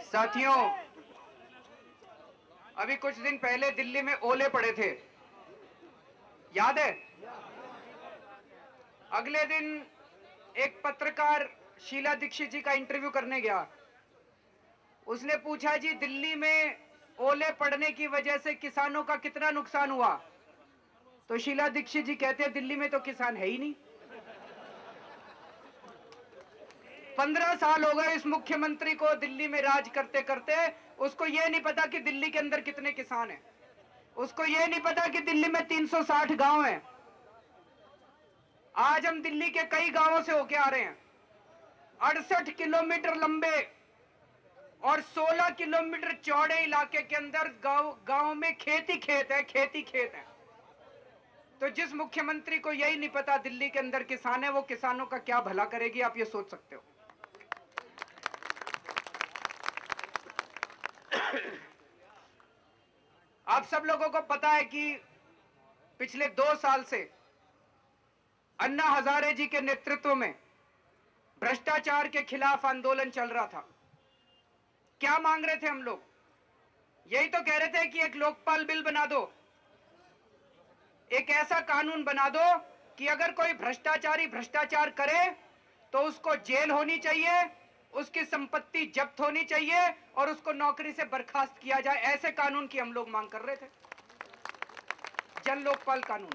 साथियों, अभी कुछ दिन पहले दिल्ली में ओले पड़े थे, याद है? अगले दिन एक पत्रकार शीला दीक्षित जी का इंटरव्यू करने गया। उसने पूछा, जी दिल्ली में ओले पड़ने की वजह से किसानों का कितना नुकसान हुआ? तो शीला दीक्षित जी कहते हैं, दिल्ली में तो किसान है ही नहीं। 15 साल हो गए इस मुख्यमंत्री को दिल्ली में राज करते करते। उसको यह नहीं पता कि दिल्ली के अंदर कितने किसान हैं। उसको यह नहीं पता कि दिल्ली में 360 गांव हैं। आज हम दिल्ली के कई गांवों से होके आ रहे हैं। 68 किलोमीटर लंबे और 16 किलोमीटर चौड़े इलाके के अंदर गांव में खेती खेत है। तो जिस मुख्यमंत्री को यही नहीं पता दिल्ली के अंदर किसान है, वो किसानों का क्या भला करेगी, आप ये सोच सकते हो। आप सब लोगों को पता है कि पिछले 2 साल से अन्ना हजारे जी के नेतृत्व में भ्रष्टाचार के खिलाफ आंदोलन चल रहा था। क्या मांग रहे थे हम लोग? यही तो कह रहे थे कि एक लोकपाल बिल बना दो, एक ऐसा कानून बना दो कि अगर कोई भ्रष्टाचारी भ्रष्टाचार करे तो उसको जेल होनी चाहिए, उसकी संपत्ति जब्त होनी चाहिए और उसको नौकरी से बर्खास्त किया जाए। ऐसे कानून की हम लोग मांग कर रहे थे, जन लोकपाल कानून।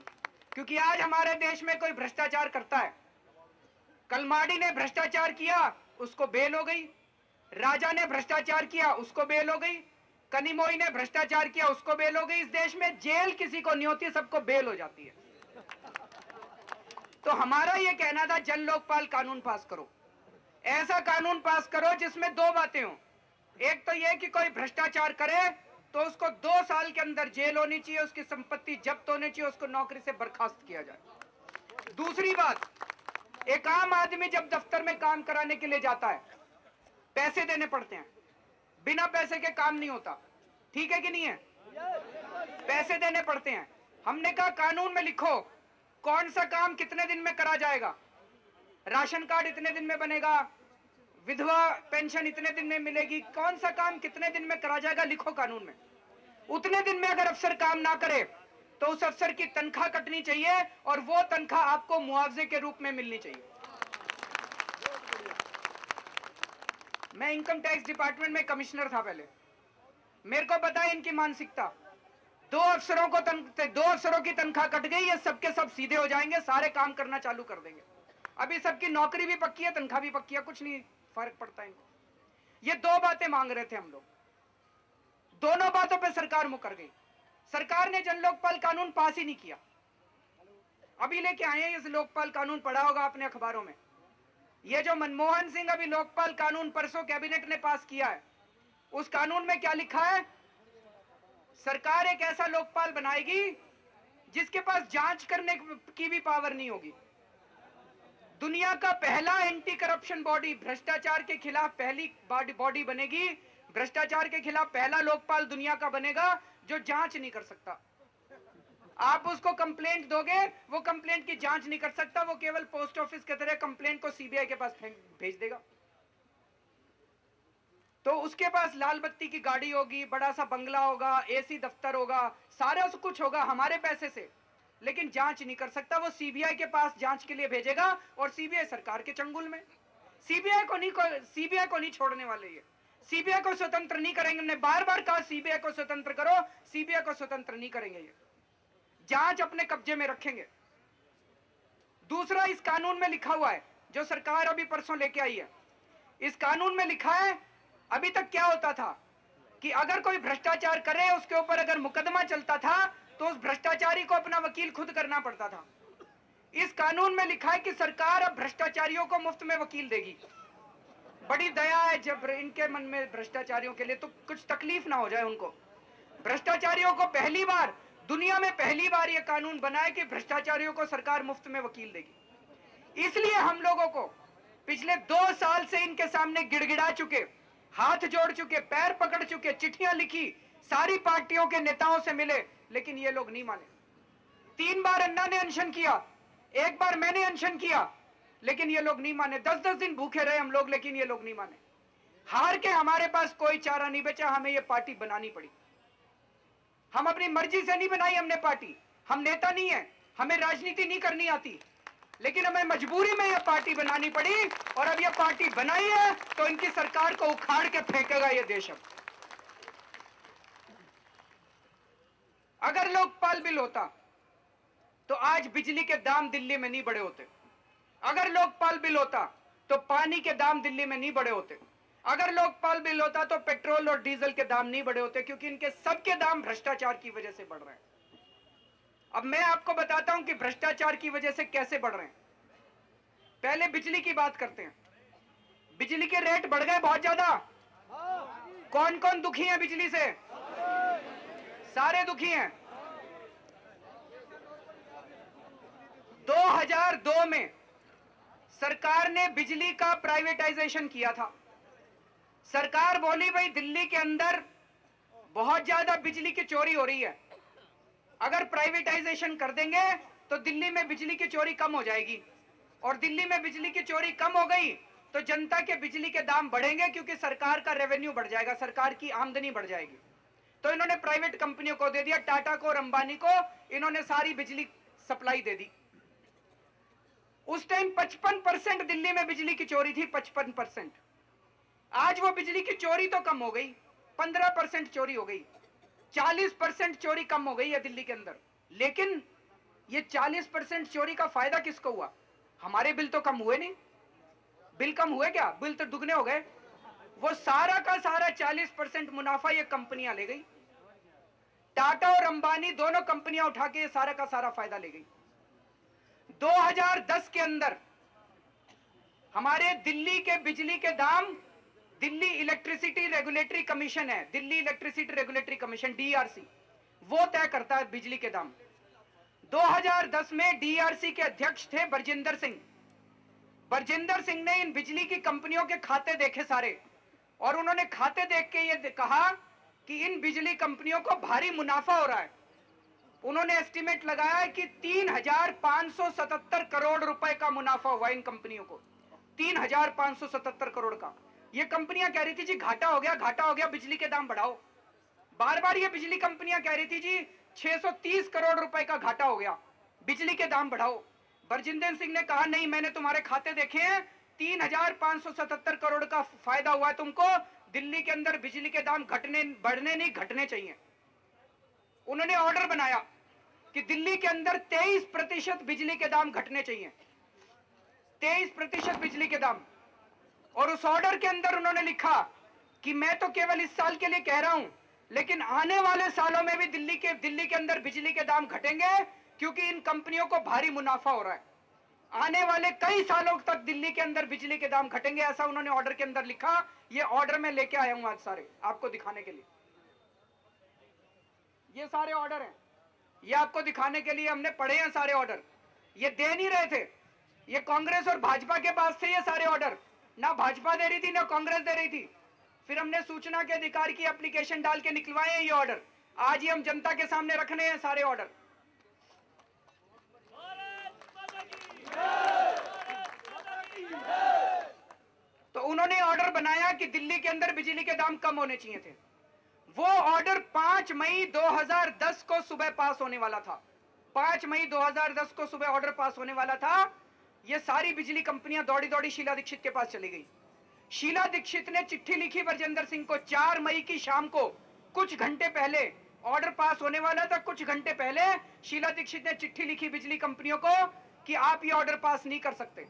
क्योंकि आज हमारे देश में कोई भ्रष्टाचार करता है, कलमाडी ने भ्रष्टाचार किया, उसको बेल हो गई। राजा ने भ्रष्टाचार किया, उसको बेल हो गई। कनिमोई ने भ्रष्टाचार किया, उसको बेल हो गई। इस देश में जेल किसी को नहीं होती, सबको बेल हो जाती है। तो हमारा यह कहना था, जन लोकपाल कानून पास करो। ऐसा कानून पास करो जिसमें 2 बातें हो। एक तो यह कि कोई भ्रष्टाचार करे तो उसको 2 साल के अंदर जेल होनी चाहिए, उसकी संपत्ति जब्त होनी चाहिए, उसको नौकरी से बर्खास्त किया जाए। दूसरी बात, एक आम आदमी जब दफ्तर में काम कराने के लिए जाता है, पैसे देने पड़ते हैं। बिना पैसे के काम नहीं होता, ठीक है कि नहीं है? पैसे देने पड़ते हैं। हमने कहा कानून में लिखो कौन सा काम कितने दिन में करा जाएगा। राशन कार्ड इतने दिन में बनेगा, विधवा पेंशन इतने दिन में मिलेगी, कौन सा काम कितने दिन में करा जाएगा, लिखो कानून में। उतने दिन में अगर अफसर काम ना करे तो उस अफसर की तनख्वाह कटनी चाहिए और वो तनख्वाह आपको मुआवजे के रूप में मिलनी चाहिए। मैं इनकम टैक्स डिपार्टमेंट में कमिश्नर था पहले, मेरे को पता है इनकी मानसिकता। 2 अफसरों की तनख्वाह कट गई, ये सबके सब सीधे हो जाएंगे, सारे काम करना चालू कर देंगे। अभी सबकी नौकरी भी पक्की है, तनख्वाह भी पक्की है, कुछ नहीं फर्क पड़ता इनको। ये 2 बातें मांग रहे थे हम लोग, दोनों बातों पे सरकार मुकर गई। सरकार ने जन लोकपाल कानून पास ही नहीं किया। अभी लेके आए हैं इस लोकपाल कानून, पढ़ा होगा आपने अखबारों में। ये जो मनमोहन सिंह अभी लोकपाल कानून परसों कैबिनेट ने पास किया है, उस कानून में क्या लिखा है? सरकार एक ऐसा लोकपाल बनाएगी जिसके पास जांच करने की भी पावर नहीं होगी। दुनिया का पहला एंटी करप्शन बॉडी, भ्रष्टाचार के खिलाफ पहली बॉडी बनेगी। भ्रष्टाचार के खिलाफ पहला लोकपाल दुनिया का बनेगा जो जांच नहीं कर सकता। आप उसको कंप्लेंट दोगे, वो कंप्लेंट की जांच नहीं कर सकता, वो केवल पोस्ट ऑफिस की तरह कंप्लेंट को सीबीआई के पास भेज देगा। तो उसके पास लाल बत्ती की गाड़ी होगी, बड़ा सा बंगला होगा, एसी दफ्तर होगा, सारा कुछ होगा हमारे पैसे से, लेकिन जांच नहीं कर सकता। वो सीबीआई के पास जांच के लिए भेजेगा और सीबीआई सरकार के चंगुल में। सीबीआई को नहीं छोड़ने वाले ये। सीबीआई को स्वतंत्र नहीं करेंगे। हमने बार बार कहा सीबीआई को स्वतंत्र करो, सीबीआई को स्वतंत्र नहीं करेंगे ये, जांच अपने कब्जे में रखेंगे। दूसरा, इस कानून में लिखा हुआ है जो सरकार अभी परसों लेके आई है, इस कानून में लिखा है, अभी तक क्या होता था कि अगर कोई भ्रष्टाचार करे, उसके ऊपर अगर मुकदमा चलता था तो उस भ्रष्टाचारी को अपना वकील खुद करना पड़ता था। इस कानून में लिखा है कि सरकार अब भ्रष्टाचारियों को मुफ्त में वकील देगी। बड़ी दया है जब इनके मन में भ्रष्टाचारियों के लिए तो कुछ तकलीफ ना हो जाए उनको। भ्रष्टाचारियों को पहली बार, दुनिया में पहली बार यह कानून बना है कि भ्रष्टाचारियों को सरकार मुफ्त में वकील देगी। इसलिए हम लोगों को पिछले 2 साल से इनके सामने गिड़गिड़ा चुके, हाथ जोड़ चुके, पैर पकड़ चुके, चिट्ठियां लिखी, सारी पार्टियों के नेताओं से मिले, लेकिन ये लोग नहीं माने। 3 बार अन्ना ने अनशन किया, 1 बार मैंने अनशन किया, लेकिन ये लोग नहीं माने। 10-10 दिन भूखे रहे हम लोग, लेकिन ये लोग नहीं माने। हार के हमारे पास कोई चारा नहीं बचा, हमें ये पार्टी बनानी पड़ी। हम अपनी मर्जी से नहीं बनाई हमने पार्टी, हम नेता नहीं है, हमें राजनीति नहीं करनी आती, लेकिन हमें मजबूरी में यह पार्टी बनानी पड़ी। और अब यह पार्टी बनाई है तो इनकी सरकार को उखाड़ के फेंकेगा यह देश। अब अगर लोकपाल बिल होता तो आज बिजली के दाम दिल्ली में नहीं बढ़े होते। अगर लोकपाल बिल होता तो पानी के दाम दिल्ली में नहीं बढ़े होते। अगर लोकपाल बिल होता तो पेट्रोल और डीजल के दाम नहीं बढ़े होते, क्योंकि इनके सबके दाम भ्रष्टाचार की वजह से बढ़ रहे हैं। अब मैं आपको बताता हूं कि भ्रष्टाचार की वजह से कैसे बढ़ रहे हैं। पहले बिजली की बात करते हैं। बिजली के रेट बढ़ गए बहुत ज्यादा। कौन कौन दुखी है बिजली से? सारे दुखी हैं। 2002 में सरकार ने बिजली का प्राइवेटाइजेशन किया था। सरकार बोली भाई दिल्ली के अंदर बहुत ज्यादा बिजली की चोरी हो रही है, अगर प्राइवेटाइजेशन कर देंगे तो दिल्ली में बिजली की चोरी कम हो जाएगी। और दिल्ली में बिजली की चोरी कम हो गई तो जनता के बिजली के दाम बढ़ेंगे, क्योंकि सरकार का रेवेन्यू बढ़ जाएगा, सरकार की आमदनी बढ़ जाएगी। तो इन्होंने प्राइवेट कंपनियों को दे दिया, टाटा को और अंबानी को इन्होंने सारी बिजली सप्लाई दे दी। उस टाइम 55% दिल्ली में बिजली की चोरी थी, 55%। आज वो बिजली की चोरी तो कम हो गई, 15% चोरी हो गई, 40% चोरी कम हो गई है दिल्ली के अंदर। लेकिन ये 40% चोरी का फायदा किसको हुआ? हमारे बिल तो कम हुए नहीं। बिल कम हुए क्या? बिल तो दुगने हो गए। वो सारा का सारा 40% मुनाफा ये कंपनियां ले गई। टाटा और अंबानी दोनों कंपनियां उठा के ये सारा का सारा फायदा ले गई। 2010 के अंदर हमारे दिल्ली के बिजली के दाम, दिल्ली इलेक्ट्रिसिटी रेगुलेटरी कमीशन है, Delhi electricity regulatory commission DRC, वो तय करता है बिजली के दाम। 2010 में डीआरसी के अध्यक्ष थे बरजिंदर सिंह। बरजिंदर सिंह ने इन बिजली की कंपनियों के खाते देखे सारे, और उन्होंने खाते देख के ये कहा कि इन बिजली कंपनियों को भारी मुनाफा हो रहा है। उन्होंने एस्टीमेट लगाया कि 3,577 करोड़ रुपए का मुनाफा हुआ इन कंपनियों को, 3,577 करोड़ का। ये कंपनियां कह रही थी जी घाटा हो गया, घाटा हो गया, बिजली के दाम बढ़ाओ। बार बार ये बिजली कंपनियां कह रही थी जी 630 करोड़ रुपए का घाटा हो गया, बिजली के दाम बढ़ाओ। बरजिंदर सिंह ने कहा नहीं, मैंने तुम्हारे खाते देखे हैं, 3,577 करोड़ का फायदा हुआ है तुमको, दिल्ली के अंदर बिजली के दाम घटने बढ़ने नहीं घटने चाहिए। उन्होंने ऑर्डर बनाया कि दिल्ली के अंदर 23% बिजली के दाम घटने चाहिए, 23% बिजली के दाम। और उस ऑर्डर के अंदर उन्होंने लिखा कि मैं तो केवल इस साल के लिए कह रहा हूं, लेकिन आने वाले सालों में भी दिल्ली के अंदर बिजली के दाम घटेंगे, क्योंकि इन कंपनियों को भारी मुनाफा हो रहा है। आने वाले कई सालों तक दिल्ली के अंदर बिजली के दाम घटेंगे, ऐसा उन्होंने ऑर्डर के अंदर लिखा। ये ऑर्डर मैं लेके आया हूं आज सारे आपको दिखाने के लिए। ये सारे ऑर्डर हैं, ये आपको दिखाने के लिए हमने पढ़े हैं सारे ऑर्डर। ये दे नहीं रहे थे, ये कांग्रेस और भाजपा के पास थे ये सारे ऑर्डर, ना भाजपा दे रही थी ना कांग्रेस दे रही थी। फिर हमने सूचना के अधिकार की एप्लीकेशन डाल के निकलवाए हैं ये ऑर्डर। आज ही हम जनता के सामने रखने हैं सारे ऑर्डर। तो उन्होंने ऑर्डर बनाया कि दिल्ली के अंदर बिजली के दाम कम होने चाहिए थे। वो ऑर्डर 5 मई 2010 को सुबह पास होने वाला था। 5 मई 2010 को सुबह ऑर्डर पास होने वाला था। ये सारी बिजली कंपनियां दौड़ी दौड़ी शीला दीक्षित के पास चली गई। शीला दीक्षित ने चिट्ठी लिखी बरजिंदर सिंह को 4 मई की शाम को, कुछ घंटे पहले ऑर्डर पास होने वाला था, कुछ घंटे पहले शीला दीक्षित ने चिट्ठी लिखी बिजली कंपनियों को कि आप ये ऑर्डर पास नहीं कर सकते,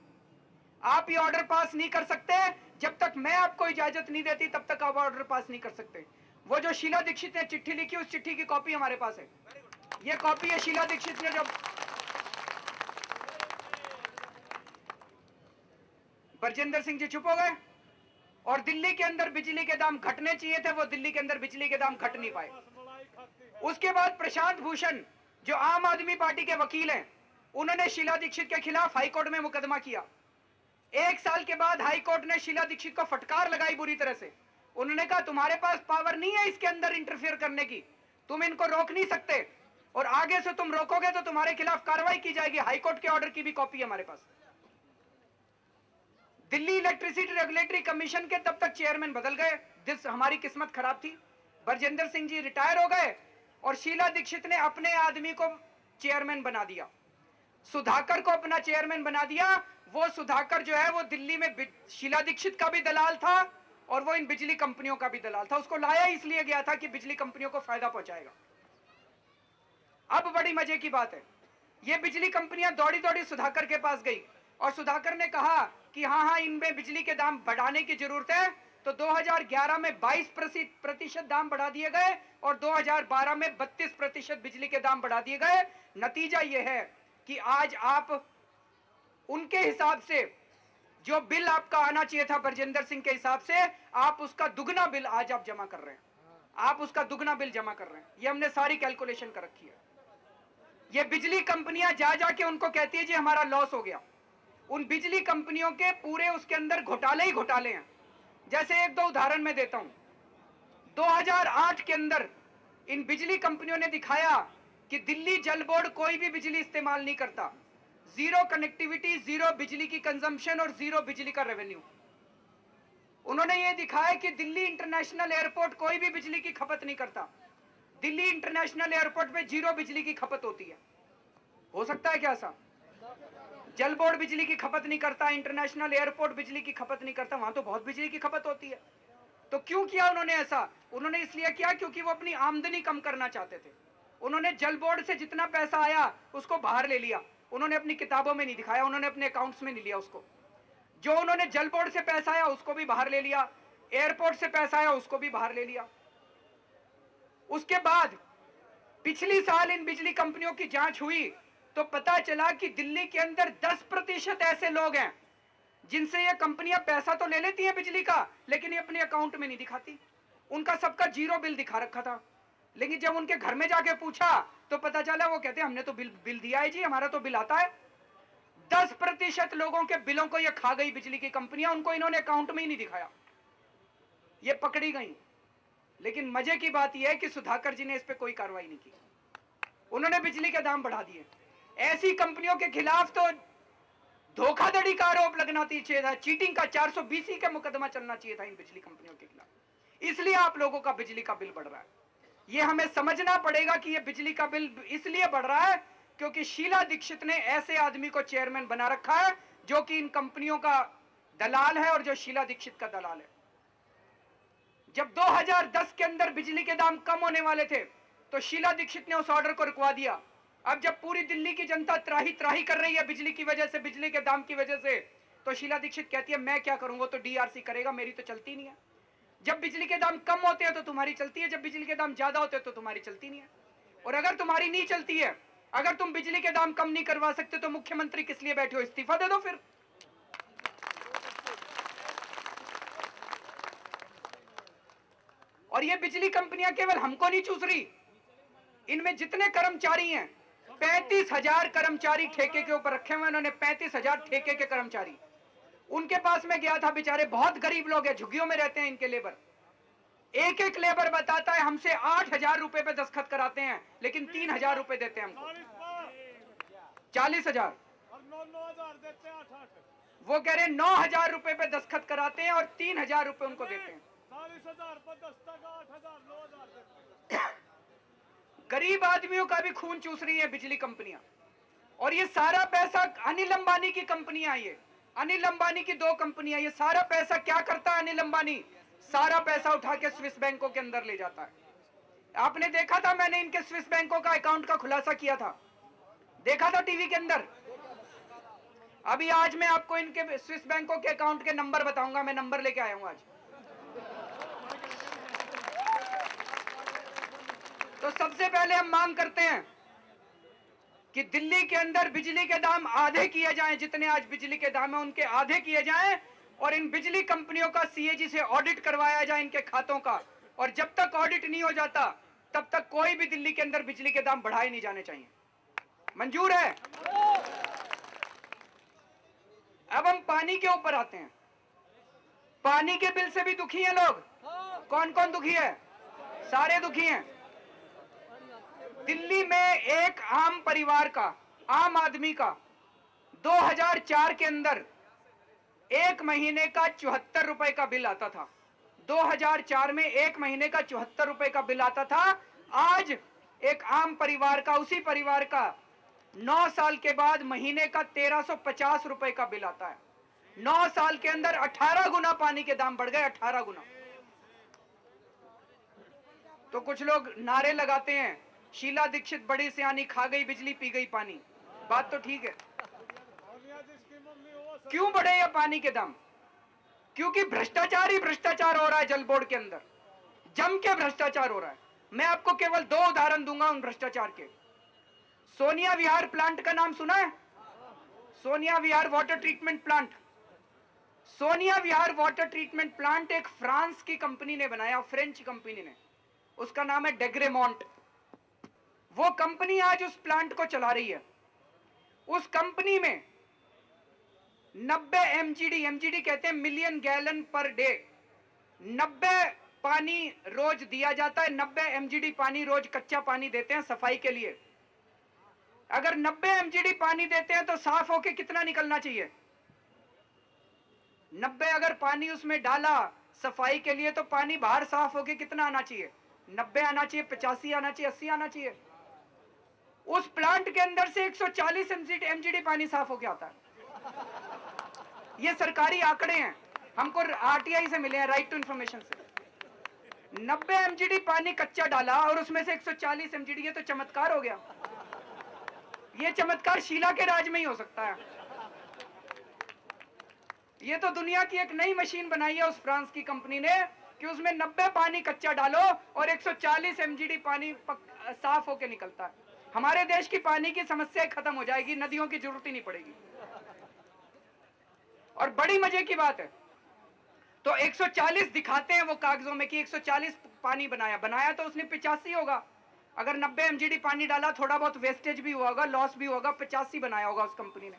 आप ये ऑर्डर पास नहीं कर सकते, जब तक मैं आपको इजाजत नहीं देती तब तक आप ऑर्डर पास नहीं कर सकते। वो जो शीला दीक्षित ने चिट्ठी लिखी, उस चिट्ठी की कॉपी हमारे पास है। ये कॉपी है शीला दीक्षित ने जब बरजिंदर सिंह जी चुप हो गए और दिल्ली के अंदर बिजली के दाम घटने चाहिए थे, वो दिल्ली के अंदर बिजली के दाम घट नहीं पाए। उसके बाद प्रशांत भूषण जो आम आदमी पार्टी के वकील हैं, उन्होंने शीला दीक्षित के खिलाफ हाईकोर्ट में मुकदमा किया। 1 साल के बाद हाईकोर्ट ने शीला दीक्षित को फटकार लगाई बुरी तरह से। उन्होंने कहा तुम्हारे पास पावर नहीं है इसके अंदर इंटरफेयर करने की, तुम इनको रोक नहीं सकते, और आगे से तुम रोकोगे तो तुम्हारे खिलाफ कार्रवाई की जाएगी। हाईकोर्ट के ऑर्डर की भी कॉपी है हमारे पास। दिल्ली इलेक्ट्रिसिटी रेगुलेटरी कमीशन के तब तक चेयरमैन बदल गए। हमारी किस्मत खराब थी। बरजिंदर सिंह जी रिटायर हो गए और शीला दीक्षित ने अपने आदमी को चेयरमैन बना दिया, सुधाकर को अपना चेयरमैन बना दिया। वो सुधाकर जो है वो दिल्ली में शीला दीक्षित का भी दलाल था और वो इन बिजली कंपनियों का भी दलाल था। उसको लाया इसलिए गया था कि बिजली कंपनियों को फायदा पहुंचाएगा। अब बड़ी मजे की बात है, ये बिजली कंपनियां दौड़ी दौड़ी सुधाकर के पास गई और सुधाकर ने कहा कि हाँ, इनमें बिजली के दाम बढ़ाने की जरूरत है। तो 2011 में 22% दाम बढ़ा दिए गए और 2012 में 32% बिजली के दाम बढ़ा दिए गए। नतीजा यह है कि आज आप उनके हिसाब से जो बिल आपका आना चाहिए था बरजिंदर सिंह के हिसाब से, आप उसका दुगना बिल आज आप जमा कर रहे हैं। आप उसका दुगना बिल जमा कर रहे हैं। ये हमने सारी कैलकुलेशन कर रखी है। ये बिजली कंपनियां जा जाके उनको कहती है जी हमारा लॉस हो गया। उन बिजली कंपनियों के पूरे उसके अंदर घोटाले ही घोटाले हैं। जैसे एक दो उदाहरण मैं देता हूं। 2008 के अंदर इन बिजली कंपनियों ने दिखाया कि दिल्ली जल बोर्ड कोई भी बिजली इस्तेमाल नहीं करता, जीरो कनेक्टिविटी, जीरो बिजली की कंजम्पशन और जीरो बिजली का रेवेन्यू। उन्होंने ये दिखाया कि दिल्ली इंटरनेशनल एयरपोर्ट कोई भी बिजली की खपत नहीं करता, दिल्ली इंटरनेशनल एयरपोर्ट पे जीरो बिजली की खपत होती है। हो सकता है क्या ऐसा? जल बोर्ड बिजली की खपत नहीं करता, इंटरनेशनल एयरपोर्ट बिजली की खपत नहीं करता, वहां तो बहुत बिजली की खपत होती है। तो क्यों किया उन्होंने ऐसा? उन्होंने इसलिए किया क्योंकि वो अपनी आमदनी कम करना चाहते थे। उन्होंने जल बोर्ड से जितना पैसा आया उसको बाहर ले लिया। उन्होंने अपनी किताबों में नहीं दिखाया, उन्होंने अपने अकाउंट्स में नहीं लिया उसको। जो उन्होंने जल बोर्ड से पैसा आया उसको भी बाहर ले लिया, एयरपोर्ट से पैसा आया उसको भी बाहर ले लिया। उसके बाद पिछली साल इन बिजली कंपनियों की जांच हुई तो पता चला कि दिल्ली के अंदर 10% ऐसे लोग हैं जिनसे ये कंपनियां पैसा तो ले लेती हैं बिजली का, लेकिन ये अपने अकाउंट में नहीं दिखाती। उनका सबका जीरो बिल दिखा रखा था, लेकिन जब उनके घर में जाके पूछा तो पता चला वो कहते हैं हमने तो बिल दिया है जी, हमारा तो बिल आता है। 10% लोगों के बिलों को ये खा गई बिजली की कंपनियां, उनको इन्होंने अकाउंट में ही नहीं दिखाया, ये पकड़ी गई। लेकिन मजे की बात यह है कि सुधाकर जी ने इस पर कोई कार्रवाई नहीं की, उन्होंने बिजली के दाम बढ़ा दिए। ऐसी कंपनियों के खिलाफ तो धोखाधड़ी का आरोप लगना चाहिए था, चीटिंग का 420 का मुकदमा चलना चाहिए था इन बिजली कंपनियों के खिलाफ। इसलिए आप लोगों का बिजली का बिल बढ़ रहा है। ये हमें समझना पड़ेगा कि ये बिजली का बिल इसलिए बढ़ रहा है क्योंकि शीला दीक्षित ने ऐसे आदमी को चेयरमैन बना रखा है जो कि इन कंपनियों का दलाल है और जो शीला दीक्षित का दलाल है। जब 2010 के अंदर बिजली के दाम कम होने वाले थे तो शीला दीक्षित ने उस ऑर्डर को रुकवा दिया। अब जब पूरी दिल्ली की जनता त्राही त्राही कर रही है बिजली की वजह से, बिजली के दाम की वजह से, तो शीला दीक्षित कहती है मैं क्या करूंगा, तो डीआरसी करेगा, मेरी तो चलती नहीं है। जब बिजली के दाम कम होते हैं तो तुम्हारी चलती है, जब बिजली के दाम ज्यादा होते हैं तो तुम्हारी चलती नहीं है। और अगर तुम्हारी नहीं चलती है, अगर तुम बिजली के दाम कम नहीं करवा सकते तो मुख्यमंत्री किस लिए बैठे हो? इस्तीफा दे दो फिर। और ये बिजली कंपनियां केवल हमको नहीं चूस रही, इनमें जितने कर्मचारी हैं 35,000 कर्मचारी ठेके के ऊपर रखे हुए, उन्होंने 35,000 ठेके के कर्मचारी। उनके पास में गया था, बेचारे बहुत गरीब लोग हैं, झुग्गियों में रहते हैं इनके लेबर। एक एक लेबर बताता है हमसे 8,000 रुपए पे दस्तखत कराते हैं लेकिन 3,000 रुपए देते हैं हमको, 40,000 और 9,000 देते हैं। वो कह रहे हैं 9,000 रुपए पे दस्तखत कराते हैं और 3,000 रुपए उनको देते हैं। 40,000 पर दस्तखत, 8,000, 9,000 देते हैं। गरीब आदमियों का भी खून चूस रही है बिजली कंपनियां। और ये सारा पैसा अनिल अंबानी की कंपनियां, ये अनिल अंबानी की 2 कंपनियां, ये सारा पैसा क्या करता है अनिल अंबानी? सारा पैसा उठा के स्विस बैंकों के अंदर ले जाता है। आपने देखा था, मैंने इनके स्विस बैंकों का अकाउंट का खुलासा किया था, देखा था टीवी के अंदर। अभी आज मैं आपको इनके स्विस बैंकों के अकाउंट के नंबर बताऊंगा, मैं नंबर लेके आया हूं आज। तो सबसे पहले हम मांग करते हैं कि दिल्ली के अंदर बिजली के दाम आधे किए जाएं, जितने आज बिजली के दाम है उनके आधे किए जाएं, और इन बिजली कंपनियों का सीएजी से ऑडिट करवाया जाए इनके खातों का। और जब तक ऑडिट नहीं हो जाता तब तक कोई भी दिल्ली के अंदर बिजली के दाम बढ़ाए नहीं जाने चाहिए। मंजूर है? अब हम पानी के ऊपर आते हैं। पानी के बिल से भी दुखी हैं लोग। कौन कौन दुखी है? सारे दुखी हैं। दिल्ली में एक आम परिवार का, आम आदमी का 2004 के अंदर एक महीने का 74 रुपए का बिल आता था। 2004 में एक महीने का 74 रुपए का बिल आता था। आज एक आम परिवार का, उसी परिवार का 9 साल के बाद महीने का 1350 रुपए का बिल आता है। 9 साल के अंदर 18 गुना पानी के दाम बढ़ गए, 18 गुना। तो कुछ लोग नारे लगाते हैं, शीला दीक्षित बड़ी सियानी, खा गई बिजली पी गई पानी। बात तो ठीक है। क्यों बढ़े ये पानी के दाम? क्योंकि भ्रष्टाचार ही भ्रष्टाचार हो रहा है। जल बोर्ड के अंदर जम के भ्रष्टाचार हो रहा है। मैं आपको केवल 2 उदाहरण दूंगा उन भ्रष्टाचार के। सोनिया विहार प्लांट का नाम सुना है? सोनिया विहार वाटर ट्रीटमेंट प्लांट। सोनिया विहार वाटर ट्रीटमेंट प्लांट एक फ्रांस की कंपनी ने बनाया, फ्रेंच कंपनी ने। उसका नाम है डेग्रेमोंट। वो कंपनी आज उस प्लांट को चला रही है। उस कंपनी में 90 एमजीडी कहते हैं मिलियन गैलन पर डे, 90 पानी रोज दिया जाता है। 90 एमजीडी पानी रोज कच्चा पानी देते हैं सफाई के लिए। अगर 90 एमजीडी पानी देते हैं तो साफ होके कितना निकलना चाहिए? 90 अगर पानी उसमें डाला सफाई के लिए तो पानी बाहर साफ होके कितना आना चाहिए? 90 आना चाहिए, 85 आना चाहिए, 80 आना चाहिए। उस प्लांट के अंदर से 140 एमजीडी पानी साफ होके आता है। ये सरकारी आंकड़े हैं, हमको आरटीआई से मिले हैं, राइट टू इंफॉर्मेशन से। 90 एमजीडी पानी कच्चा डाला और उसमें से 140 एमजीडी, ये तो चमत्कार हो गया। ये चमत्कार शीला के राज में ही हो सकता है। ये तो दुनिया की एक नई मशीन बनाई है उस फ्रांस की कंपनी ने कि उसमें 90 पानी कच्चा डालो और 140 एमजीडी पानी साफ होके निकलता है। हमारे देश की पानी की समस्या खत्म हो जाएगी, नदियों की जरूरत ही नहीं पड़ेगी। और बड़ी मजे की बात है, तो 140 दिखाते हैं वो कागजों में कि 140 पानी बनाया तो उसने 85 होगा। अगर 90 एमजीडी पानी डाला, थोड़ा बहुत वेस्टेज भी हुआ होगा, लॉस भी होगा, 85 बनाया होगा उस कंपनी ने।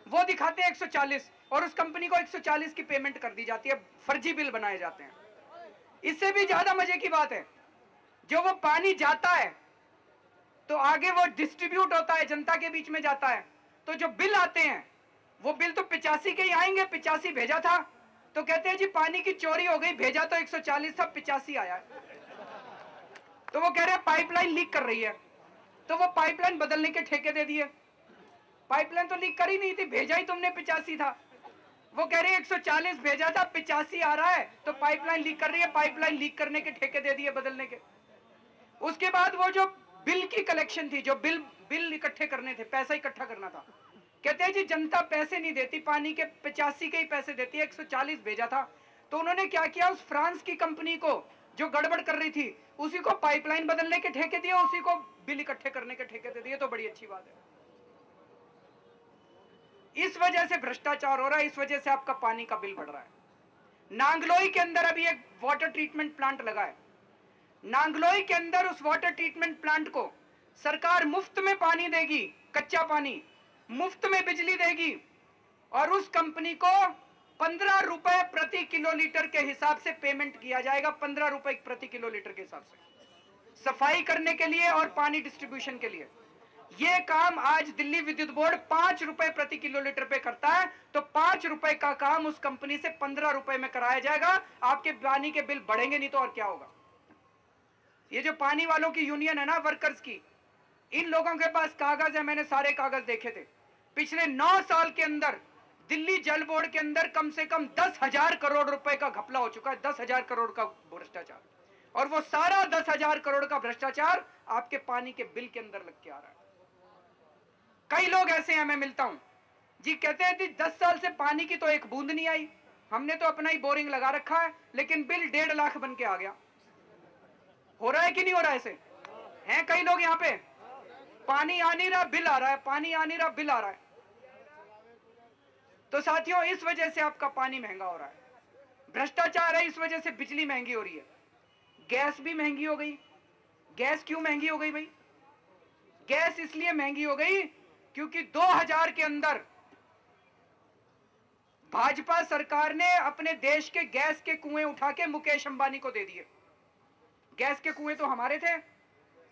वो दिखाते हैं 140 और उस कंपनी को 140 की पेमेंट कर दी जाती है, फर्जी बिल बनाए जाते हैं। इससे भी ज्यादा मजे की बात है, जो वो पानी जाता है तो आगे वो डिस्ट्रीब्यूट होता है, जनता के बीच में जाता है। तो जो बिल आते हैं वो बिल तो 85 के ही आएंगे। 85 भेजा था तो कहते हैं जी पानी की चोरी हो गई, भेजा तो 140 था, 85 आया है। तो वो कह रहे हैं पाइपलाइन लीक कर रही है, तो वो पाइपलाइन बदलने के ठेके दे दिए। पाइपलाइन तो लीक कर ही नहीं थी, भेजा ही तुमने 85 था। वो कह रहे हैं 140 भेजा था, 85 आ रहा है, तो पाइपलाइन लीक कर रही है, पाइपलाइन लीक करने के ठेके दे दिए बदलने के। उसके बाद वो जो बिल की कलेक्शन थी, जो बिल इकट्ठे करने थे, पैसा इकट्ठा करना था, कहते हैं जी जनता पैसे नहीं देती, पानी के 85 के ही पैसे देती है, 140 भेजा था। तो उन्होंने क्या किया, उस फ्रांस की कंपनी को जो गड़बड़ कर रही थी उसी को पाइपलाइन बदलने के ठेके दिए, उसी को बिल इकट्ठे करने के ठेके दे दिए। तो बड़ी अच्छी बात है। इस वजह से भ्रष्टाचार हो रहा है, इस वजह से आपका पानी का बिल बढ़ रहा है। नांगलोई के अंदर अभी एक वाटर ट्रीटमेंट प्लांट लगा है। नांगलोई के अंदर उस वाटर ट्रीटमेंट प्लांट को सरकार मुफ्त में पानी देगी, कच्चा पानी, मुफ्त में बिजली देगी, और उस कंपनी को 15 रुपए प्रति किलोलीटर के हिसाब से पेमेंट किया जाएगा। 15 रुपए प्रति किलोलीटर के हिसाब से सफाई करने के लिए और पानी डिस्ट्रीब्यूशन के लिए। यह काम आज दिल्ली विद्युत बोर्ड 5 रुपए प्रति किलोलीटर पे करता है, तो 5 रुपए का काम उस कंपनी से 15 रुपए में कराया जाएगा। आपके पानी के बिल बढ़ेंगे नहीं तो और क्या होगा। ये जो पानी वालों की यूनियन है ना, वर्कर्स की, इन लोगों के पास कागज है, मैंने सारे कागज देखे थे। पिछले 9 साल के अंदर दिल्ली जल बोर्ड के अंदर कम से कम 10,000 करोड़ रुपए का घपला हो चुका है, 10,000 करोड़ का भ्रष्टाचार। और वो सारा 10,000 करोड़ का भ्रष्टाचार आपके पानी के बिल के अंदर लग के आ रहा है। कई लोग ऐसे हैं, मैं मिलता हूं जी, कहते हैं कि 10 साल से पानी की तो एक बूंद नहीं आई, हमने तो अपना ही बोरिंग लगा रखा है, लेकिन बिल 1.5 लाख बन के आ गया। हो रहा है कि नहीं हो रहा है? ऐसे हैं कई लोग यहाँ पे, पानी आ नहीं रहा बिल आ रहा है, पानी आ नहीं रहा बिल आ रहा है। तो साथियों, इस वजह से आपका पानी महंगा हो रहा है, भ्रष्टाचार है, इस वजह से बिजली महंगी हो रही है, गैस भी महंगी हो गई। गैस क्यों महंगी हो गई भाई? गैस इसलिए महंगी हो गई क्योंकि 2000 के अंदर भाजपा सरकार ने अपने देश के गैस के कुएं उठा के मुकेश अंबानी को दे दिए। गैस के कुएं तो हमारे थे,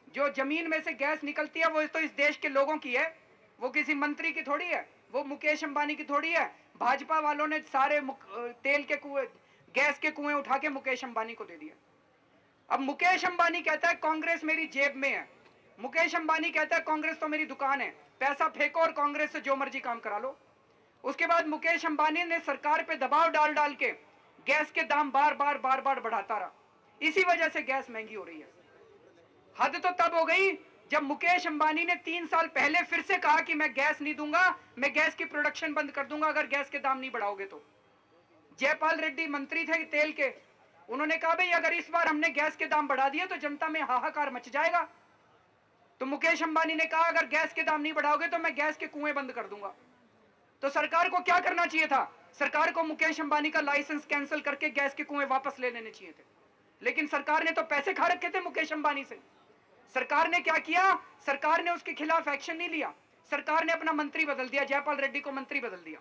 जो जमीन में से गैस निकलती है वो तो इस देश के लोगों की है, वो किसी मंत्री की थोड़ी है, वो मुकेश अंबानी की थोड़ी है। भाजपा वालों ने सारे तेल के कुएं, गैस के कुएं उठा के मुकेश अंबानी को दे दिया। अब मुकेश अंबानी कहता है कांग्रेस मेरी जेब में है। मुकेश अंबानी कहता है कांग्रेस तो मेरी दुकान है, पैसा फेंको और कांग्रेस से जो मर्जी काम करा लो। उसके बाद मुकेश अंबानी ने सरकार पे दबाव डाल डाल के गैस के दाम बार बार बढ़ाता रहा। इसी वजह से गैस महंगी हो रही है। हद तो तब हो गई जब मुकेश अंबानी ने 3 साल पहले फिर से कहा कि मैं गैस नहीं दूंगा, मैं गैस की प्रोडक्शन बंद कर दूंगा अगर गैस के दाम नहीं बढ़ाओगे तो। जयपाल रेड्डी मंत्री थे तेल के, उन्होंने कहा भाई अगर इस बार हमने गैस के दाम बढ़ा दिए तो जनता में हाहाकार मच जाएगा। तो मुकेश अंबानी ने कहा अगर गैस के दाम नहीं बढ़ाओगे तो मैं गैस के कुएं बंद कर दूंगा। तो सरकार को क्या करना चाहिए था? सरकार को मुकेश अंबानी का लाइसेंस कैंसिल करके गैस के कुएं वापस ले लेने चाहिए थे। लेकिन सरकार ने तो पैसे खा रखे थे मुकेश अंबानी से। सरकार ने क्या किया? सरकार ने उसके खिलाफ एक्शन नहीं लिया। सरकार ने अपना मंत्री बदल दिया, जयपाल रेड्डी को मंत्री बदल दिया।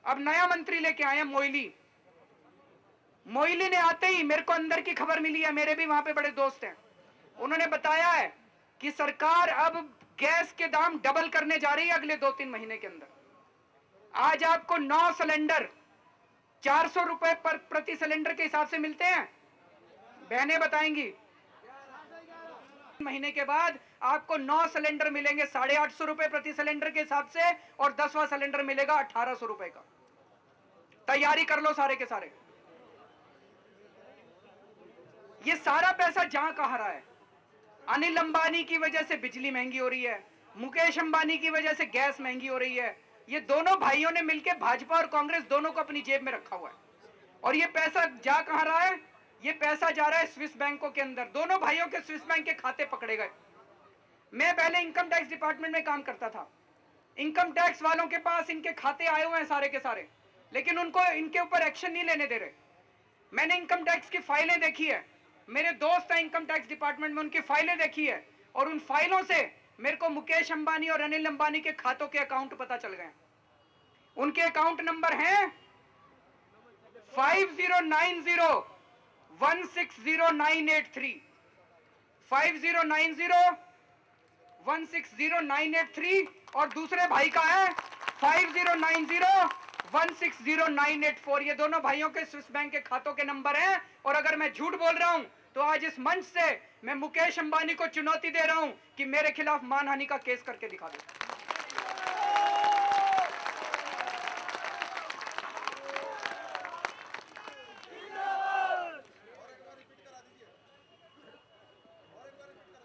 अब नया मंत्री लेके आए मोइली। मोइली ने आते ही मेरे को अंदर की खबर मिली है, मेरे भी वहां पे बड़े दोस्त हैं, उन्होंने बताया है कि सरकार अब गैस के दाम डबल करने जा रही है अगले 2-3 महीने के अंदर। आज आपको 9 सिलेंडर 400 रुपए पर प्रति सिलेंडर के हिसाब से मिलते हैं, बहनें बताएंगी। महीने के बाद आपको 9 सिलेंडर मिलेंगे 850 रुपए प्रति सिलेंडर के हिसाब से, और 10वां सिलेंडर मिलेगा 1800 रुपए का। तैयारी कर लो सारे के सारे। ये सारा पैसा जहां कहां रहा है? अनिल अंबानी की वजह से बिजली महंगी हो रही है, मुकेश अंबानी की वजह से गैस महंगी हो रही है। ये दोनों भाइयों ने मिलकर भाजपा और कांग्रेस दोनों को अपनी जेब में रखा हुआ है। और ये पैसा जा कहां रहा है? ये पैसा जा रहा है स्विस बैंकों के अंदर। दोनों भाइयों के स्विस बैंक के खाते पकड़े गए। मैं पहले इनकम टैक्स डिपार्टमेंट में काम करता था। इनकम टैक्स वालों के पास इनके खाते आए हुए हैं सारे के सारे, लेकिन उनको इनके ऊपर एक्शन नहीं लेने दे रहे। मैंने इनकम टैक्स की फाइलें देखी है, मेरे दोस्त हैं इनकम टैक्स डिपार्टमेंट में, उनकी फाइलें देखी है, और उन फाइलों से मेरे को मुकेश अंबानी और अनिल अंबानी के खातों के अकाउंट पता चल गए। उनके अकाउंट नंबर हैं 5090160983, 5090160983, और दूसरे भाई का है 5090160984। ये दोनों भाइयों के स्विस बैंक के खातों के नंबर हैं। और अगर मैं झूठ बोल रहा हूं तो आज इस मंच से मैं मुकेश अंबानी को चुनौती दे रहा हूं कि मेरे खिलाफ मानहानि का केस करके दिखा दो।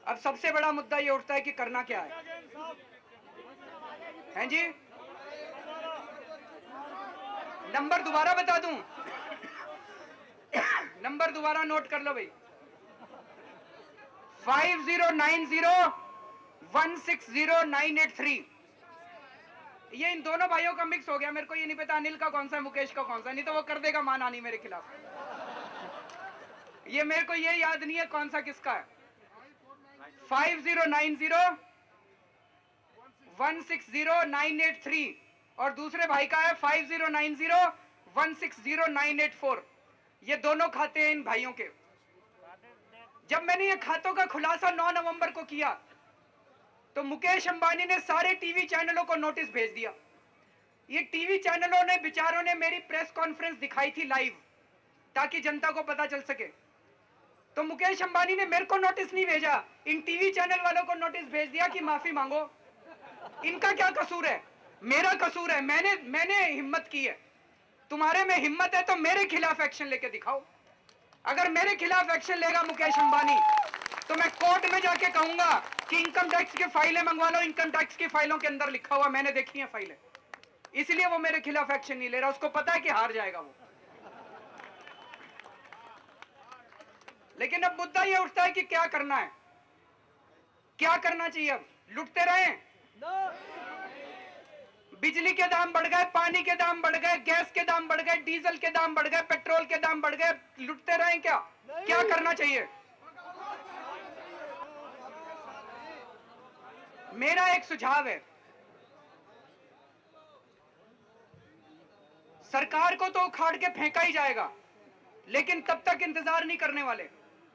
अब सबसे बड़ा मुद्दा ये उठता है कि करना क्या है? हैं जी? नंबर दोबारा बता दूं? नंबर दोबारा नोट कर लो भाई, 5090160983। ये इन दोनों भाइयों का मिक्स हो गया। मेरे को ये नहीं पता अनिल का कौन सा है, मुकेश का कौन सा, नहीं तो वो कर देगा मानहानि मेरे खिलाफ। ये मेरे को ये याद नहीं है कौन सा किसका है। 5090160983 और दूसरे भाई का है 5090160984। ये दोनों खाते हैं इन भाइयों के। जब मैंने ये खातों का खुलासा 9 नवंबर को किया तो मुकेश अंबानी ने सारे टीवी चैनलों को नोटिस भेज दिया। ये टीवी चैनलों ने बेचारों ने मेरी प्रेस कॉन्फ्रेंस दिखाई थी लाइव, ताकि जनता को पता चल सके। तो मुकेश अंबानी ने मेरे को नोटिस नहीं भेजा, इन टीवी चैनल वालों को नोटिस भेज दिया कि माफी मांगो। इनका क्या कसूर है? मेरा कसूर है। मैंने हिम्मत की है। तुम्हारे में हिम्मत है तो मेरे खिलाफ एक्शन लेके दिखाओ। अगर मेरे खिलाफ एक्शन लेगा मुकेश अंबानी तो मैं कोर्ट में जाके कहूंगा कि इनकम टैक्स की फाइलें मंगवा लो। इनकम टैक्स की फाइलों के अंदर लिखा हुआ, मैंने देखी है फाइलें, इसलिए वो मेरे खिलाफ एक्शन नहीं ले रहा। उसको पता है कि हार जाएगा वो। लेकिन अब मुद्दा ये उठता है कि क्या करना है, क्या करना चाहिए? अब लुटते रहें? बिजली के दाम बढ़ गए, पानी के दाम बढ़ गए, गैस के दाम बढ़ गए, डीजल के दाम बढ़ गए, पेट्रोल के दाम बढ़ गए, लुटते रहें क्या? क्या करना चाहिए? मेरा एक सुझाव है, सरकार को तो उखाड़ के फेंका ही जाएगा, लेकिन तब तक इंतजार नहीं करने वाले,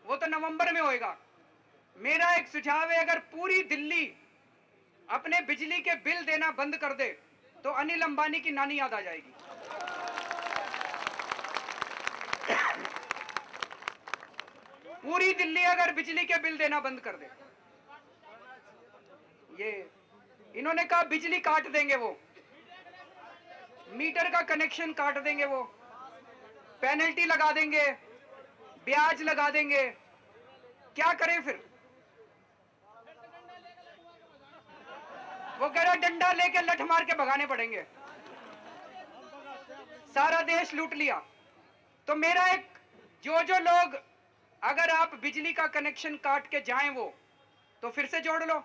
वो तो नवंबर में होएगा। मेरा एक सुझाव है, अगर पूरी दिल्ली अपने बिजली के बिल देना बंद कर दे तो अनिल अंबानी की नानी याद आ जाएगी। पूरी दिल्ली अगर बिजली के बिल देना बंद कर दे, ये इन्होंने कहा बिजली काट देंगे, वो मीटर का कनेक्शन काट देंगे, वो पेनल्टी लगा देंगे, ब्याज लगा देंगे, क्या करें फिर? वो कह रहा डंडा लेके लठ मार के भगाने पड़ेंगे, सारा देश लूट लिया। तो मेरा एक, जो लोग, अगर आप बिजली का कनेक्शन काट के जाएं वो, तो फिर से जोड़ लो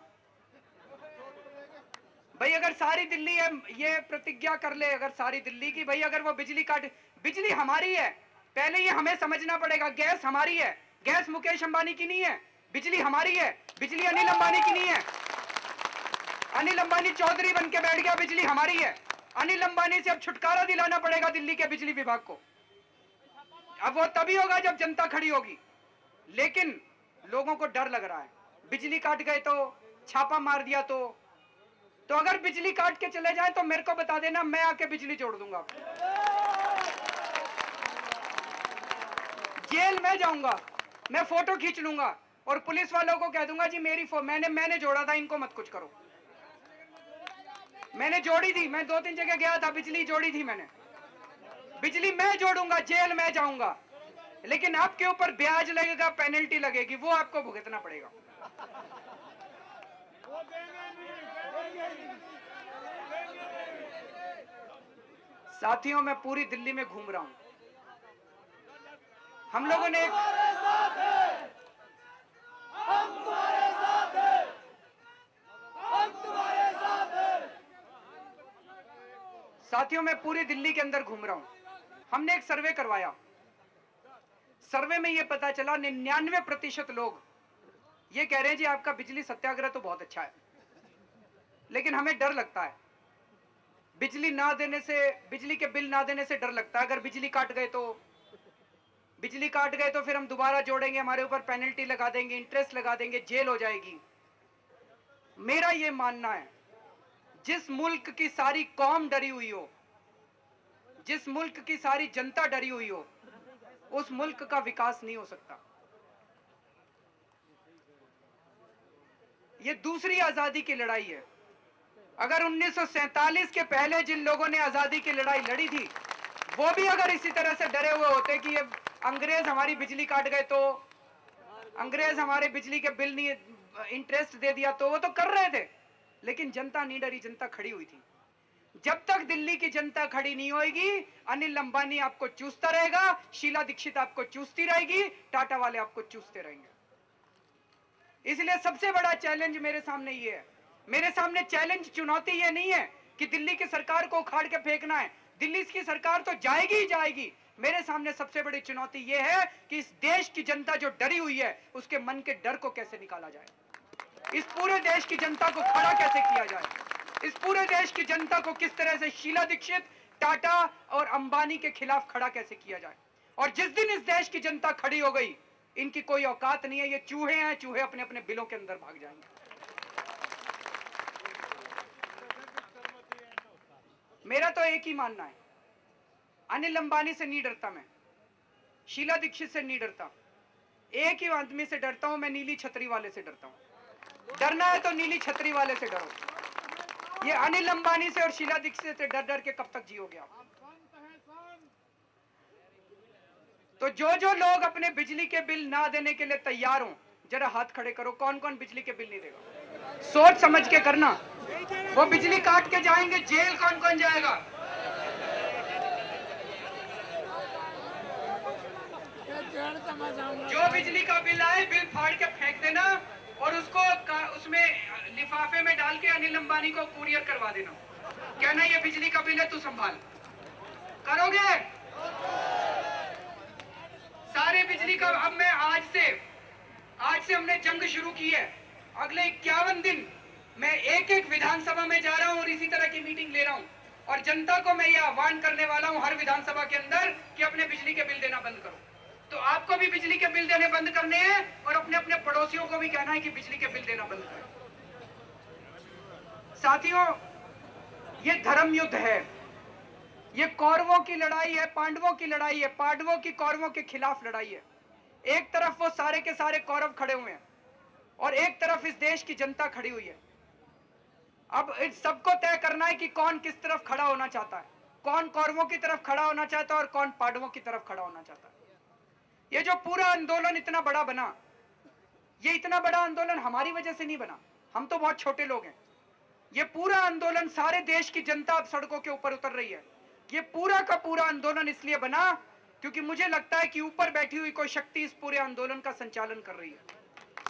भाई। अगर सारी दिल्ली है, ये प्रतिज्ञा कर ले अगर सारी दिल्ली की, भाई अगर वो बिजली काट, बिजली हमारी है, पहले ये हमें समझना पड़ेगा। गैस हमारी है, गैस मुकेश अंबानी की नहीं है, बिजली हमारी है, बिजली अनिल अंबानी की नहीं है। अनिल अंबानी चौधरी बन के बैठ गया, बिजली हमारी है। अनिल अंबानी से अब छुटकारा दिलाना पड़ेगा दिल्ली के बिजली विभाग को। अब वो तभी होगा जब जनता खड़ी होगी, लेकिन लोगों को डर लग रहा है, बिजली काट गए तो, छापा मार दिया तो अगर बिजली काट के चले जाए तो मेरे को बता देना, मैं आके बिजली जोड़ दूंगा। जेल में जाऊंगा, मैं फोटो खींच लूंगा और पुलिस वालों को कह दूंगा जी मेरी मैंने जोड़ा था, इनको मत कुछ करो। मैंने जोड़ी थी, मैं 2-3 जगह गया था, बिजली जोड़ी थी मैंने, बिजली मैं जोड़ूंगा, जेल में जाऊंगा, लेकिन आपके ऊपर ब्याज लगेगा, पेनल्टी लगेगी, वो आपको भुगतना पड़ेगा। साथियों, मैं पूरी दिल्ली में घूम रहा हूं, हम लोगों ने साथियों मैं पूरी दिल्ली के अंदर घूम रहा हूं। हमने एक सर्वे करवाया, सर्वे में यह पता चला 99% लोग ये कह रहे हैं जी आपका बिजली सत्याग्रह तो बहुत अच्छा है, लेकिन हमें डर लगता है बिजली ना देने से, बिजली के बिल ना देने से डर लगता है। अगर बिजली काट गए तो फिर हम दोबारा जोड़ेंगे, हमारे ऊपर पेनल्टी लगा देंगे, इंटरेस्ट लगा देंगे, जेल हो जाएगी। मेरा यह मानना है, जिस मुल्क की सारी कौम डरी हुई हो, जिस मुल्क की सारी जनता डरी हुई हो, उस मुल्क का विकास नहीं हो सकता। यह दूसरी आजादी की लड़ाई है। अगर 1947 के पहले जिन लोगों ने आजादी की लड़ाई लड़ी थी, वो भी अगर इसी तरह से डरे हुए होते कि ये अंग्रेज हमारी बिजली काट गए तो, अंग्रेज हमारे बिजली के बिल नहीं, इंटरेस्ट दे दिया तो, वो तो कर रहे थे, लेकिन जनता नहीं डरी, जनता खड़ी हुई थी। जब तक दिल्ली की जनता खड़ी नहीं होगी, अनिल अंबानी आपको चूसता रहेगा, शीला दीक्षित आपको चूसती रहेगी, टाटा वाले आपको चूसते रहेंगे। इसलिए सबसे बड़ा चैलेंज मेरे सामने ये है, मेरे सामने चैलेंज, चुनौती ये नहीं है कि दिल्ली की सरकार को उखाड़ के फेंकना है, दिल्ली की सरकार तो जाएगी ही जाएगी। मेरे सामने सबसे बड़ी चुनौती ये है कि इस देश की जनता जो डरी हुई है, उसके मन के डर को कैसे निकाला जाए, इस पूरे देश की जनता को खड़ा कैसे किया जाए, इस पूरे देश की जनता को किस तरह से शीला दीक्षित, टाटा और अंबानी के खिलाफ खड़ा कैसे किया जाए। और जिस दिन इस देश की जनता खड़ी हो गई, इनकी कोई औकात नहीं है, ये चूहे हैं, चूहे अपने अपने बिलों के अंदर भाग जाएंगे। मेरा तो एक ही मानना है, अनिल अंबानी से नहीं डरता मैं, शीला दीक्षित से नहीं डरता, एक ही आदमी से डरता हूं मैं, नीली छतरी वाले से डरता हूं। डरना है तो नीली छतरी वाले से डरो। ये अनिल अंबानी से और शीला दीक्षित से डर डर के कब तक जियोगे आप? तो जो लोग अपने बिजली के बिल ना देने के लिए तैयार हो, जरा हाथ खड़े करो, कौन कौन बिजली के बिल नहीं देगा? सोच समझ के करना। वो बिजली काट के जाएंगे जेल, कौन कौन जाएगा? जो बिजली का बिल आए, बिल फाड़ के फेंक देना और उसको उसमें लिफाफे में डाल के अनिल अंबानी को कुरियर करवा देना, कहना ये बिजली का बिल है, तू संभाल। करोगे? सारे बिजली का, अब मैं आज से हमने जंग शुरू की है। अगले 51 दिन मैं एक विधानसभा में जा रहा हूं और इसी तरह की मीटिंग ले रहा हूं, और जनता को मैं ये आह्वान करने वाला हूं हर विधानसभा के अंदर कि अपने बिजली के बिल देना बंद करो। तो आपको भी बिजली के बिल देने बंद करने हैं और अपने अपने पड़ोसियों को भी कहना है कि बिजली के बिल देना बंद करो। साथियों, ये धर्म युद्ध है, ये कौरवों की लड़ाई है, पांडवों की लड़ाई है, पांडवों की कौरवों के खिलाफ लड़ाई है। एक तरफ वो सारे के सारे कौरव खड़े हुए हैं और एक तरफ इस देश की जनता खड़ी हुई है। अब इस सबको तय करना है कि कौन किस तरफ खड़ा होना चाहता है, कौन कौरवों की तरफ खड़ा होना चाहता है और कौन पांडवों की तरफ खड़ा होना चाहता है। ये जो पूरा आंदोलन इतना बड़ा बना, ये इतना बड़ा आंदोलन हमारी वजह से नहीं बना, हम तो बहुत छोटे लोग हैं। ये पूरा आंदोलन सारे देश की जनता अब सड़कों के ऊपर उतर रही है। ये पूरा का पूरा आंदोलन इसलिए बना क्योंकि मुझे लगता है कि ऊपर बैठी हुई कोई शक्ति इस पूरे आंदोलन का संचालन कर रही है।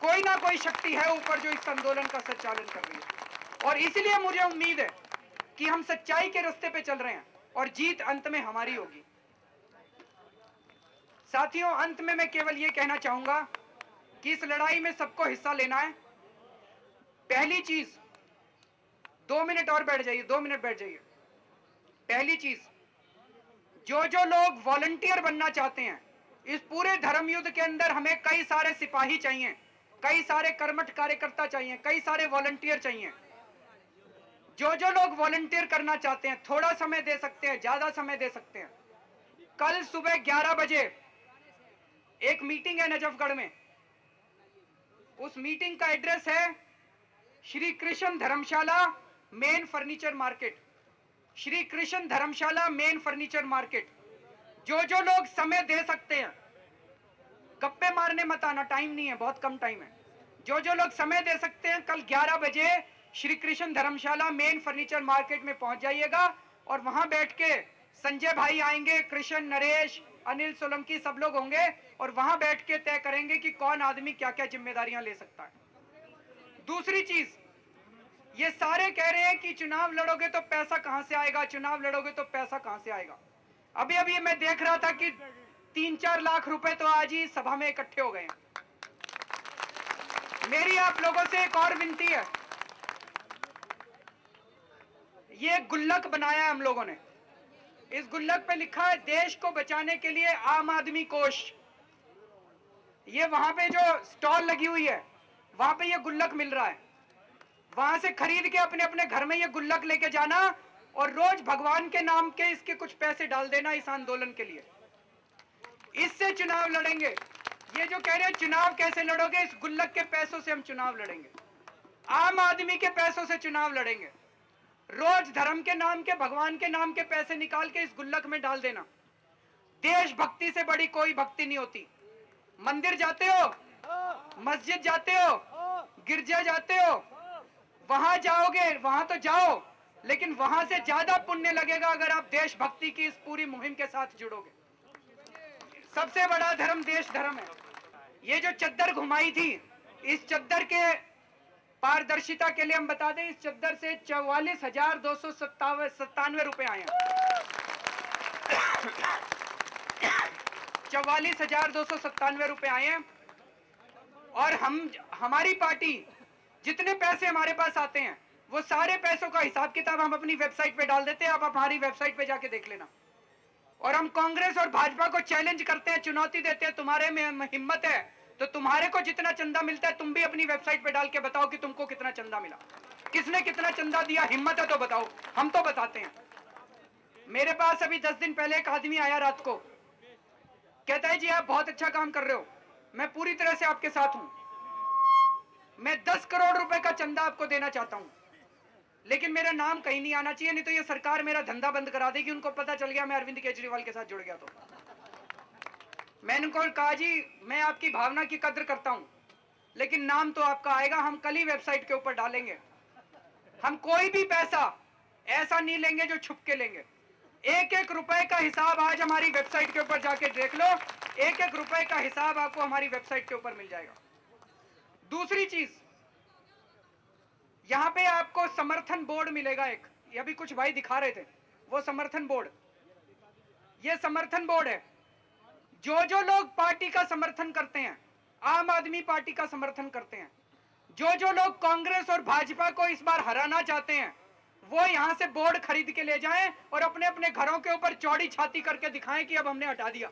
कोई ना कोई शक्ति है ऊपर जो इस आंदोलन का संचालन कर रही है, और इसलिए मुझे उम्मीद है कि हम सच्चाई के रास्ते पे चल रहे हैं और जीत अंत में हमारी होगी। साथियों, अंत में मैं केवल ये कहना चाहूंगा कि इस लड़ाई में सबको हिस्सा लेना है। पहली चीज, 2 मिनट और बैठ जाइए, 2 मिनट बैठ जाइए। पहली चीज, जो लोग वॉलंटियर बनना चाहते हैं, इस पूरे धर्म युद्ध के अंदर हमें कई सारे सिपाही चाहिए, कई सारे कर्मठ कार्यकर्ता चाहिए, कई सारे वॉलंटियर चाहिए। जो लोग वॉलंटियर करना चाहते हैं, थोड़ा समय दे सकते हैं, ज्यादा समय दे सकते हैं। कल सुबह 11 बजे एक मीटिंग है नजफगढ़ में। उस मीटिंग का एड्रेस है Shri Krishna Dharamshala main furniture market, Shri Krishna Dharamshala main furniture market. जो लोग समय दे सकते हैं, गप्पे मारने मत आना, टाइम नहीं है, बहुत कम टाइम है। जो लोग समय दे सकते हैं, कल 11 बजे Shri Krishna Dharamshala main furniture market में पहुंच जाइएगा और वहां बैठ के संजय भाई आएंगे, कृष्ण, नरेश, अनिल सोलंकी, सब लोग होंगे और वहां बैठ के तय करेंगे कि कौन आदमी क्या क्या जिम्मेदारियां ले सकता है। दूसरी चीज, ये सारे कह रहे हैं कि चुनाव लड़ोगे तो पैसा कहां से आएगा, चुनाव लड़ोगे तो पैसा कहां से आएगा। अभी मैं देख रहा था कि 3-4 लाख रुपए तो आज ही सभा में इकट्ठे हो गए हैं। मेरी आप लोगों से एक और विनती है, ये गुल्लक बनाया है हम लोगों ने। इस गुल्लक पे लिखा है देश को बचाने के लिए आम आदमी कोष। ये वहां पे जो स्टॉल लगी हुई है, वहां पे ये गुल्लक मिल रहा है। वहां से खरीद के अपने अपने घर में ये गुल्लक लेके जाना और रोज भगवान के नाम के इसके कुछ पैसे डाल देना इस आंदोलन के लिए। इससे चुनाव लड़ेंगे। ये जो कह रहे हैं चुनाव कैसे लड़ोगे, इस गुल्लक के पैसों से हम चुनाव लड़ेंगे, आम आदमी के पैसों से चुनाव लड़ेंगे। रोज धर्म के नाम के, भगवान के नाम के पैसे निकाल के इस गुल्लक में डाल देना। देशभक्ति से बड़ी कोई भक्ति नहीं होती। मंदिर जाते हो, मस्जिद जाते हो, गिरजा जाते हो, वहां जाओगे, वहां तो जाओ, लेकिन वहां से ज्यादा पुण्य लगेगा अगर आप देशभक्ति की इस पूरी मुहिम के साथ जुड़ोगे। सबसे बड़ा धर्म देश धर्म है। ये जो चद्दर घुमाई थी, इस चद्दर के पारदर्शिता के लिए हम बता दें, इस चद्दर से 44,297 रुपए आए हैं। 44,297 रुपए आए हैं। और हमारी पार्टी, जितने पैसे हमारे पास आते हैं, वो सारे पैसों का हिसाब किताब हम अपनी वेबसाइट पे डाल देते हैं। आप हमारी वेबसाइट पे जाके देख लेना। और हम कांग्रेस और भाजपा को चैलेंज करते हैं, चुनौती देते हैं, तुम्हारे में हिम्मत है तो तुम्हारे को जितना चंदा मिलता है तुम भी अपनी वेबसाइट पे डाल के बताओ कि तुमको कितना चंदा मिला, किसने कितना चंदा दिया, हिम्मत है तो बताओ, हम तो बताते हैं। मेरे पास अभी 10 दिन पहले एक आदमी आया रात को, कहता है जी आप बहुत अच्छा काम कर रहे हो, मैं पूरी तरह से आपके साथ हूं, मैं 10 करोड़ रुपए का चंदा आपको देना चाहता हूं, लेकिन मेरा नाम कहीं नहीं आना चाहिए, नहीं तो ये सरकार मेरा धंधा बंद करा देगी। उनको पता चल गया मैं अरविंद केजरीवाल के साथ जुड़ गया। तो मैंने उनको कहा जी मैं आपकी भावना की कद्र करता हूं, लेकिन नाम तो आपका आएगा, हम कल ही वेबसाइट के ऊपर डालेंगे। हम कोई भी पैसा ऐसा नहीं लेंगे जो छुप के लेंगे। एक एक रुपए का हिसाब आज हमारी वेबसाइट के ऊपर जाके देख लो, एक एक रुपए का हिसाब आपको हमारी वेबसाइट के ऊपर मिल जाएगा। दूसरी चीज, यहां पे आपको समर्थन बोर्ड मिलेगा एक, ये भी कुछ भाई दिखा रहे थे, वो समर्थन बोर्ड, ये समर्थन बोर्ड है। जो लोग पार्टी का समर्थन करते हैं, आम आदमी पार्टी का समर्थन करते हैं, जो लोग कांग्रेस और भाजपा को इस बार हराना चाहते हैं, वो यहां से बोर्ड खरीद के ले जाएं और अपने अपने घरों के ऊपर चौड़ी छाती करके दिखाएं कि अब हमने हटा दिया।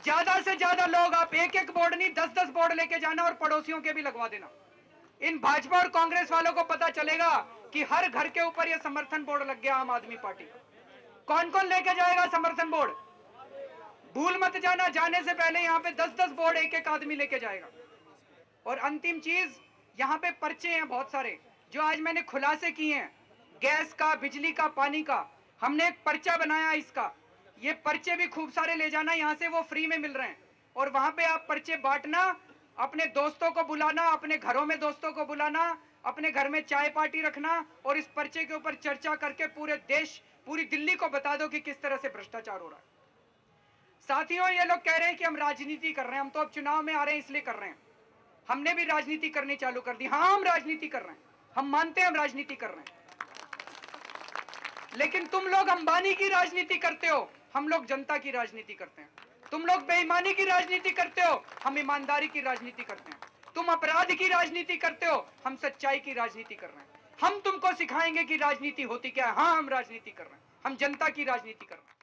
ज्यादा से ज्यादा लोग, आप एक एक बोर्ड नहीं 10-10 बोर्ड लेके जाना और पड़ोसियों के भी लगवा देना। इन भाजपा और कांग्रेस वालों को पता चलेगा कि हर घर के ऊपर ये समर्थन बोर्ड लग गया आम आदमी पार्टी का। कौन कौन लेके जाएगा समर्थन बोर्ड? भूल मत जाना, जाने से पहले यहाँ पे 10-10 बोर्ड एक एक आदमी लेके जाएगा। और अंतिम चीज, यहाँ पे पर्चे हैं बहुत सारे जो आज मैंने खुलासे किए हैं, गैस का, बिजली का, पानी का। हमने एक पर्चा बनाया इसका, ये पर्चे भी खूब सारे ले जाना, यहाँ से वो फ्री में मिल रहे हैं। और वहां पे आप पर्चे बांटना, अपने दोस्तों को बुलाना, अपने घरों में दोस्तों को बुलाना, अपने घर में चाय पार्टी रखना और इस पर्चे के ऊपर चर्चा करके पूरे देश, पूरी दिल्ली को बता दो कि किस तरह से भ्रष्टाचार हो रहा है। साथियों, ये लोग कह रहे हैं कि हम राजनीति कर रहे हैं, हम तो अब चुनाव में आ रहे हैं इसलिए कर रहे हैं। हमने भी राजनीति करनी चालू कर दी। हाँ, हम राजनीति कर रहे हैं, हम मानते हैं हम राजनीति कर रहे हैं। लेकिन तुम लोग अंबानी की राजनीति करते हो, हम लोग जनता की राजनीति करते हैं। तुम लोग बेईमानी की राजनीति करते हो, हम ईमानदारी की राजनीति करते हैं। तुम अपराध की राजनीति करते हो, हम सच्चाई की राजनीति कर रहे हैं। हम तुमको सिखाएंगे कि राजनीति होती क्या है। हाँ, हम राजनीति कर रहे हैं, हम जनता की राजनीति कर रहे हैं।